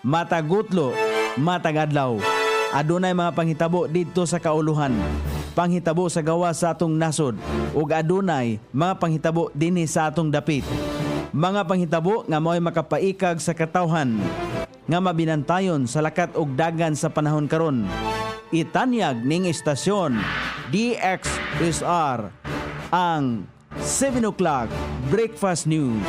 matagutlo, matagadlaw. Adunay mga panghitabo dito sa kauluhan, panghitabo sa gawa sa atong nasod, ug adunay mga panghitabo dinhi sa atong dapit. Mga panghitabo nga mo'y makapaikag sa katawhan, nga mabinantayon sa lakat ug dagan sa panahon karon. Itanyag ning istasyon DXSR ang 7 o'clock Breakfast News.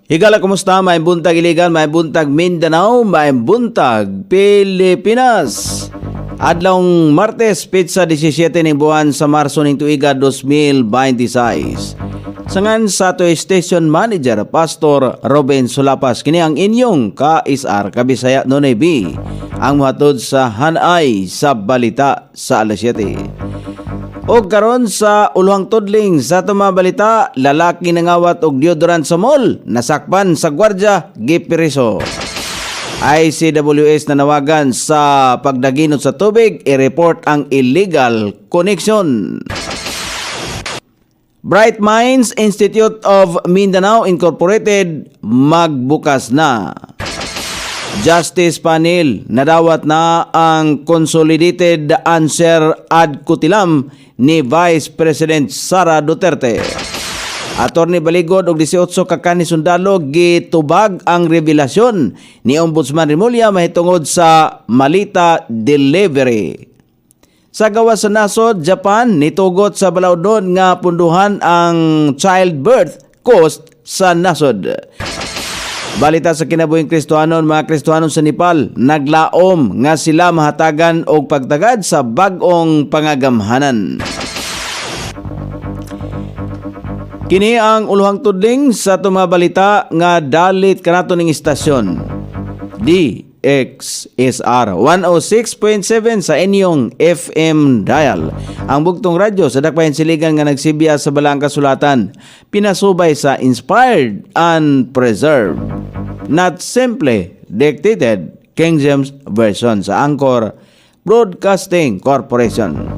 Higala, kumusta? May buntag Iligan, may buntag Mindanao, may buntag Pilipinas. Adlawng Martes, pizza 17 ning buwan sa Marso ning tuiga 2026. Sangan sa to station manager Pastor Robin Sulapas, kini ang inyong ka-SR Kabisaya Nonay B, ang muhatod sa hanay sa balita sa alas 7. O karon sa uluhang tudling sa tuma balita, lalaki nangawat og deodorant sa mall, nasakpan sa gwardya, gipiriso. ICWS nanawagan sa pagdaginot sa tubig, i-report ang illegal connection. Bright Minds Institute of Mindanao Incorporated magbukas na. Justice Panel nadawat na ang Consolidated Answer ad Kutilam ni Vice President Sara Duterte. Attorney Baligod og 18 ka kanisundalo gitubag ang revelasyon ni Ombudsman Remulla mahitungod sa malita delivery. Sa gawas sa nasod, Japan nitugot sa balawdon nga punduhan ang childbirth cost sa nasod. Balita sa kinabuhing Kristohanon, mga Kristohanon sa Nepal naglaom nga sila mahatagan og pagtagad sa bag-ong pangagamhanan. Kini ang uluhang tudling sa mga balita nga dalit kanato ning istasyon DXSR 106.7 sa inyong FM dial. Ang bugtong radyo sa dakbayan siligan nga nagsibya sa balang kasulatan, pinasubay sa inspired and preserved, not simply dictated King James Version sa Anchor Broadcasting Corporation.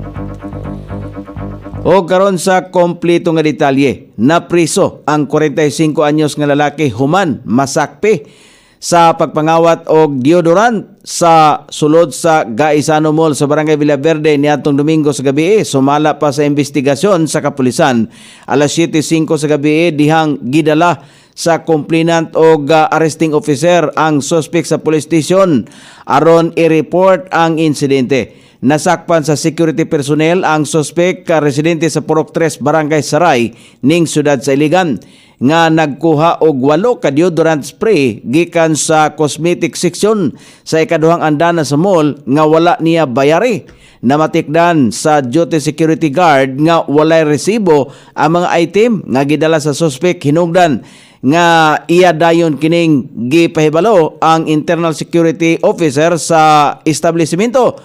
O karon sa kompleto nga detalye, napriso ang 45 anyos nga lalaki human masakpi sa pagpangawat og deodorant sa sulod sa Gaisano Mall sa Barangay Villaverde niadtong Domingo sa gabi. Sumala pa sa investigasyon sa kapulisan. Alas 7:05 sa gabi dihang gidala sa complainant o arresting officer ang suspect sa police station aron i-report ang insidente. Nasakpan sa security personnel ang suspect ka residente sa Purok 3 Barangay Saray ning siyudad sa Iligan nga nagkuha og 8 ka deodorant spray gikan sa cosmetic section sa ikaduhang andana sa mall nga wala niya bayari. Namatikdan sa duty security guard nga walay resibo ang mga item nga gidala sa suspect. Hinungdan nga iya dayon kining gipahibalo ang internal security officer sa establishmento.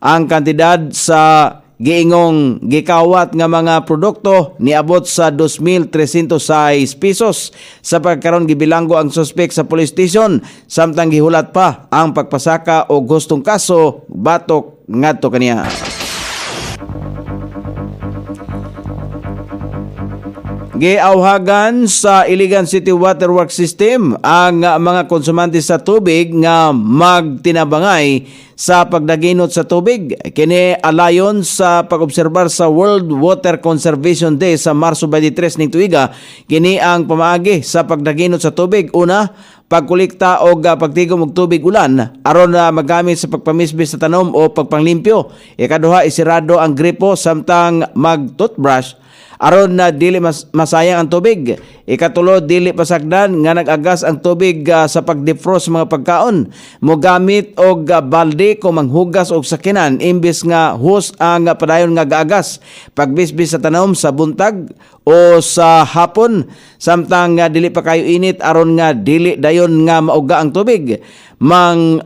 Ang kantidad sa giingong gikawat nga mga produkto niabot sa 2,306 pesos. Sa pagkaron gibilanggo ang suspect sa police station samtang gihulat pa ang pagpasaka og gustong kaso batok ngadto kaniya. Giawhagan sa Iligan City Water Works System ang mga konsumante sa tubig nga magtinabangay sa pagdaginot sa tubig. Kini alayon sa pag-obserbar sa World Water Conservation Day sa Marso 23 ning tuiga. Kini ang pamaagi sa pagdaginot sa tubig. Una, pagkolekta o pagtigom og tubig ulan aron na magamit sa pagpamisbis sa tanom o pagpanglimpyo. Ikaduha, isirado ang gripo samtang mag-toothbrush aron na dili masayang ang tubig. Ikatulo, dili pasagdan nga nag-agas ang tubig sa pag-defrost mga pagkaon. Mogamit og balde kung manghugas og sakinan imbis nga hose ang padayon nga gaagas. Pagbisbis sa tanom sa buntag o sa hapon samtang dili pa kayo init aron nga dili dayon nga mauga ang tubig.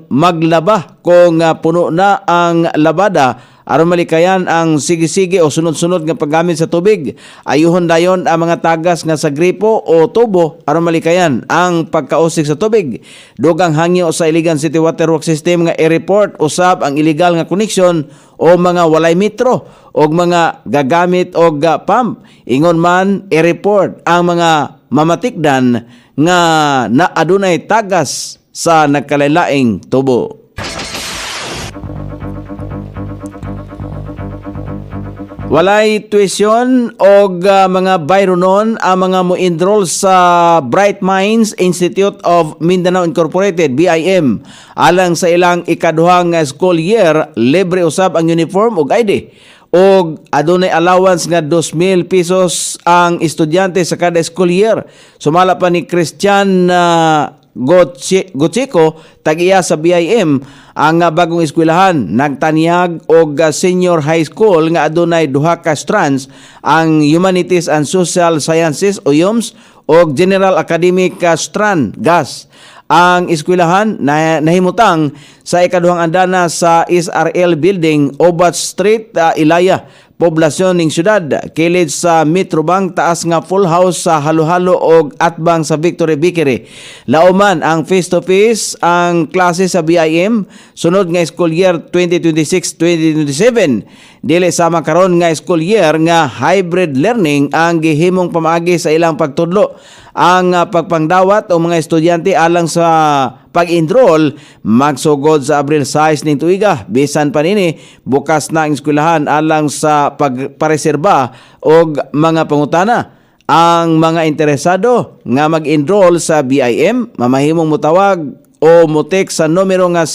Maglaba kung puno na ang labada aron malikayan ang sige-sige o sunod-sunod nga paggamit sa tubig. Ayuhon dayon ang mga tagas nga sa gripo o tubo aron malikayan ang pagkausik sa tubig. Dugang hangyo sa Iligan City Water Works System nga i-report usab ang illegal nga connection o mga walay metro o mga gagamit og pump. Ingon man i-report ang mga mamatikdan nga naadunay tagas sa nagkalalaing tubo. Walay tuition og mga bayronon ang mga mo-enroll sa Bright Minds Institute of Mindanao Incorporated, BIM. Alang sa ilang ikaduhang school year, libre usab ang uniform ug ID. Og adunay allowance nga 2,000 pesos ang estudyante sa kada school year. Sumala pa ni Christian Gochiko, tag-iya sa BIM, ang bagong eskwelahan nagtanyag og senior high school nga adunay duha ka strands, ang Humanities and Social Sciences o UMS og General Academic strand GAS. Ang eskwelahan na nahimutang sa ikaduhang andana sa SRL Building, Obat Street, Ilaya, poblasyon ning syudad, kilid sa Metrobank, taas nga full house sa halo-halo og atbang sa Victory Bakery. Lauman ang face-to-face ang klase sa BIM sunod nga school year 2026-2027. Dili sama karon nga school year nga hybrid learning ang gihimong pamaagi sa ilang pagtudlo. Ang pagpangdawat o mga estudyante alang sa pag-enroll magsugod sa Abril 6 ning tuiga. Bisan pa nini bukas na ang eskwelahan alang sa pagpareserba og mga pangutana. Ang mga interesado nga mag-enroll sa BIM mamahimong mutawag o mutek sa numero nga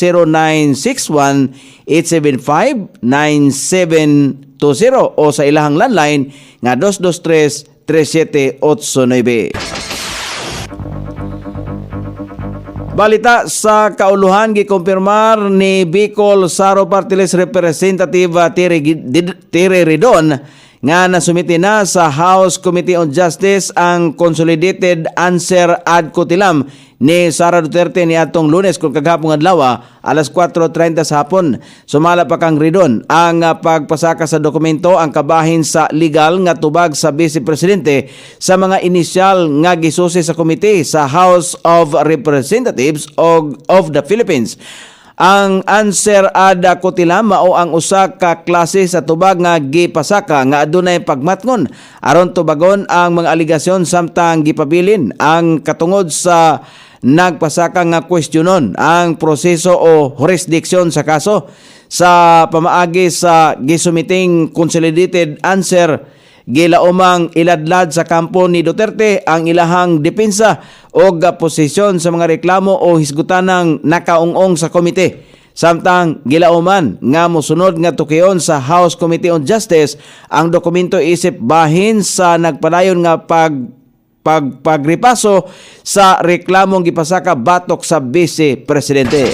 0961-875-9720 o sa ilahang landline nga 223-3789. Balita sa kauluhan, gikumpirmar ni Bicol Saro Party List Representative Terry Ridon nga nasumiti na sa House Committee on Justice ang consolidated answer ad kutilam ni Sara Duterte ni atong Lunes kung kagahapon adlaw alas 4:30 sa hapon. Sumala pa kang Ridon ang pagpasaka sa dokumento ang kabahin sa legal nga tubag sa Vice Presidente sa mga inisyal nga gisusi sa komite sa House of Representatives of the Philippines. Ang answer ad kutilam mao ang usa ka klase sa tubag nga gipasaka nga adunay pagmatngon aron tubagon ang mga aligasyon samtang gipabilin ang katungod sa nagpasaka nga kwestiyonon ang proseso o jurisdiksyon sa kaso. Sa pamaagi sa gisumiting consolidated answer, gilaumang iladlad sa kampo ni Duterte ang ilahang depensa o posisyon sa mga reklamo o hisgutanang nakaungong sa komite. Samtang gilauman nga mosunod nga tukion sa House Committee on Justice ang dokumento isip bahin sa nagpadayon nga pagripaso sa reklamong gipasaka batok sa Vice Presidente.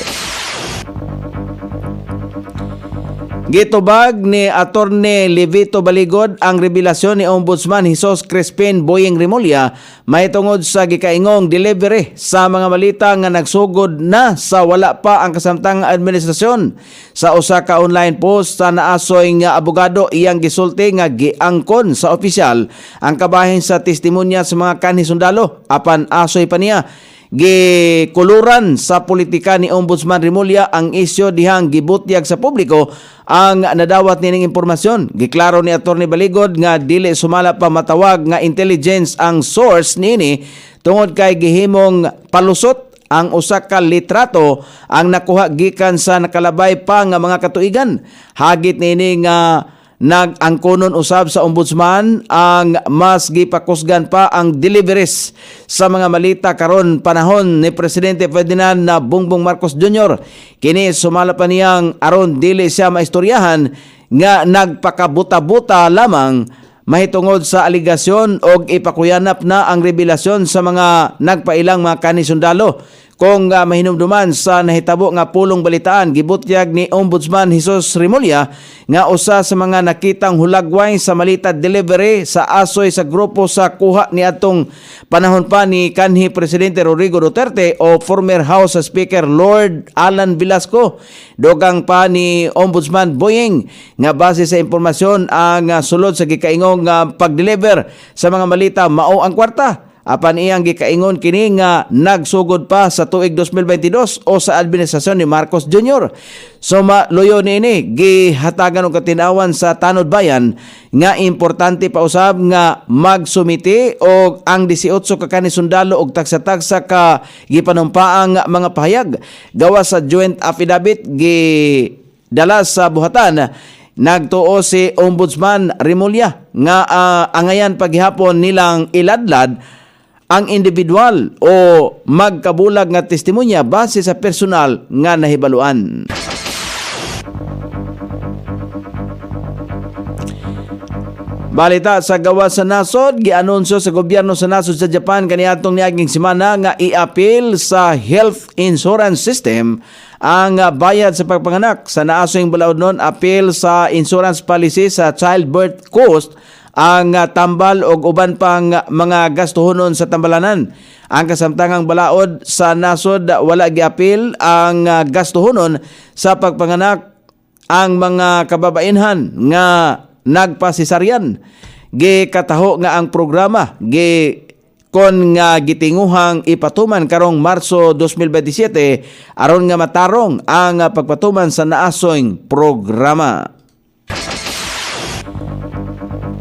Gitubag ni Attorney Levito Baligod ang revelasyon ni Ombudsman Jesus Crispin Boyeng Remulla mahitungod sa gikaingong delivery sa mga balita nga nagsugod na sa wala pa ang kasamtang administrasyon. Sa usa ka online post sa naasoy nga abogado, iyang gisulti nga giangkon sa opisyal ang kabahin sa testimonya sa mga kanhi sundalo apan asoy pa niya gikuluran sa politika ni Ombudsman Remulla ang isyu dihang gibutyag sa publiko ang nadawat nining impormasyon. Giklaro ni Attorney Baligod nga dili sumala pa matawag nga intelligence ang source nini tungod kay gihimong palusot ang usa ka litrato ang nakuha gikan sa nakalabay pa nga mga katuigan. Hagit nini nga nag-angkonon usab sa ombudsman ang mas gipakusgan pa ang deliveries sa mga malita karon panahon ni Presidente Ferdinand na Bongbong Marcos Jr. Kini sumala pa niyang aron dili siya maistoryahan nga nagpakabuta-buta lamang mahitungod sa aligasyon og ipakuyanap na ang revelasyon sa mga nagpailang mga kanisundalo. Kung mahinumduman sa nahitabo nga pulong balitaan, gibutyag ni Ombudsman Jesus Remulla nga usa sa mga nakitang hulagway sa malita delivery sa asoy sa grupo sa kuha ni atong panahon pa ni kanhi Presidente Rodrigo Duterte o former House Speaker Lord Alan Velasco. Dogang pa ni Ombudsman Boyeng nga base sa impormasyon ang sulod sa gikaingong pag-deliver sa mga malita mao ang kwarta. Apan iyang gikaingon kini nga nagsugod pa sa tuig 2022 o sa administrasyon ni Marcos Jr. So maluyo niini gihatagan og katinawan sa tanod bayan nga importante pa usab nga magsumiti og ang 18 ka kani sundalo og tagsa-tagsa ka gipanumpaang mga pahayag gawas sa joint affidavit dala sa buhatan. Nagtuo si Ombudsman Remulla nga angayan paghihapon nilang iladlad ang individual o magkabulag nga testimonya base sa personal nga nahibaluan. Balita sa gawas sa nasod, gianunsyo sa gobyerno sa nasod sa Japan kaniadtong niaging semana nga i-appeal sa health insurance system ang bayad sa pagpanganak sa naasoing balaod nun. Appeal sa insurance policy sa childbirth cost ang tambal og uban pang mga gastuhonon sa tambalanan. Ang kasamtangang balaod sa nasod wala giapil ang gastuhonon sa pagpanganak ang mga kababainhan nga nagpasisaryan. Gikataho nga ang programa kon nga gitinguhang ipatuman karong Marso 2027 aron nga matarong ang pagpatuman sa naasoing programa.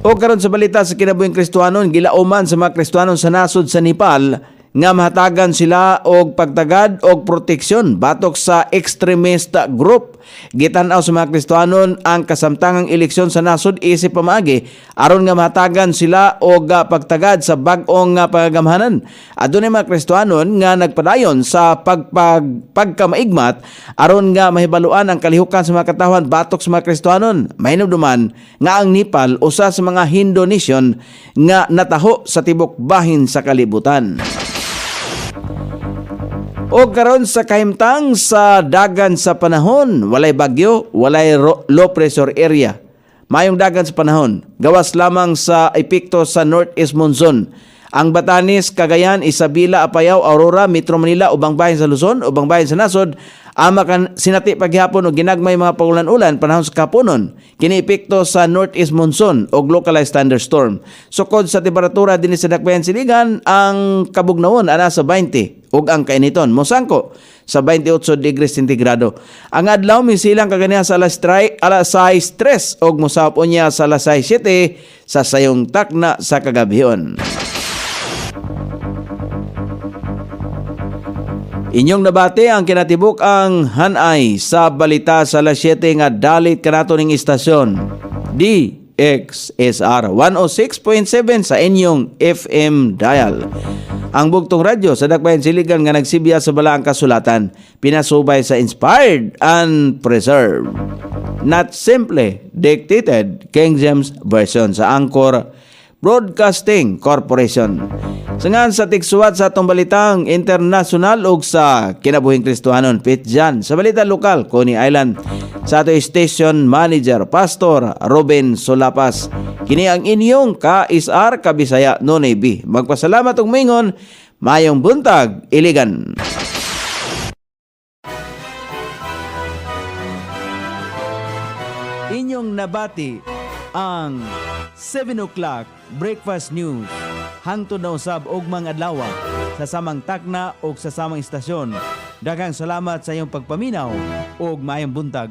O karon sa balita sa kinabuhing Kristiyanon, gilauman sa mga Kristiyanon sa nasod sa Nepal nga mahatagan sila og pagtagad og proteksyon batok sa extremist group. Gitan-aw sa mga Kristiyanon ang kasamtangang eleksyon sa nasod isip pamaagi aron nga mahatagan sila og pagtagad sa bag-ong paggamhanan. Adunay mga Kristiyanon nga nagpadayon sa pagkamaigmat aron nga mahibaluan ang kalihukan sa mga katawhan batok sa mga Kristiyanon. Mahinumduman nga ang Nepal usa sa mga Hindu nation nga nataho sa tibok bahin sa kalibutan. O karon sa kahimtang sa dagan sa panahon, walay bagyo, walay low pressure area. Mayong dagan sa panahon, gawas lamang sa epekto sa northeast monsoon. Ang Batanes, Cagayan, Isabela, Apayao, Aurora, Metro Manila, ubang bahin sa Luzon, ubang bahin sa nasod, amakan sinati paghihapon o ginagmay mga paulan-ulan panahon sa kapunon. Kini epekto sa northeast monsoon o localized thunderstorm. Sukod sa temperatura din sa dakbayan siligan, ang kabugnawon ana sa 20 ug ang kainiton mosangko sa 28 degrees centigrado. Ang adlaw misilang kaganiha sa alas 3 ug mosapon niya sa alas 7 sa sayong takna sa kagabihon. Inyong nabati ang kinatibuk ang hanay sa balita sa alas 7 nga dalit kanato ning istasyon DXSR 106.7 sa inyong FM dial. Ang bugtong radyo sa dakbayan siligan nga nagsibiya sa balaang kasulatan, pinasubay sa inspired and preserved, not simply dictated King James Version sa Anchor Broadcasting Corporation. Sangan sa tiksuwat sa atong balitang internasyonal ug sa kinabuhing Kristiyanon, Pitjan sa balita lokal, Coney Island, sa ato station manager Pastor Ruben Solapas. Kini ang inyong KSR Kabisaya Nonay B. Magpasalamat og mingon, mayong buntag, Iligan. Inyong nabati ang 7 o'clock Breakfast News hangtod na usab og mga adlaw sa samang takna o sa samang istasyon. Daghang salamat sa iyong pagpaminaw og maayong buntag.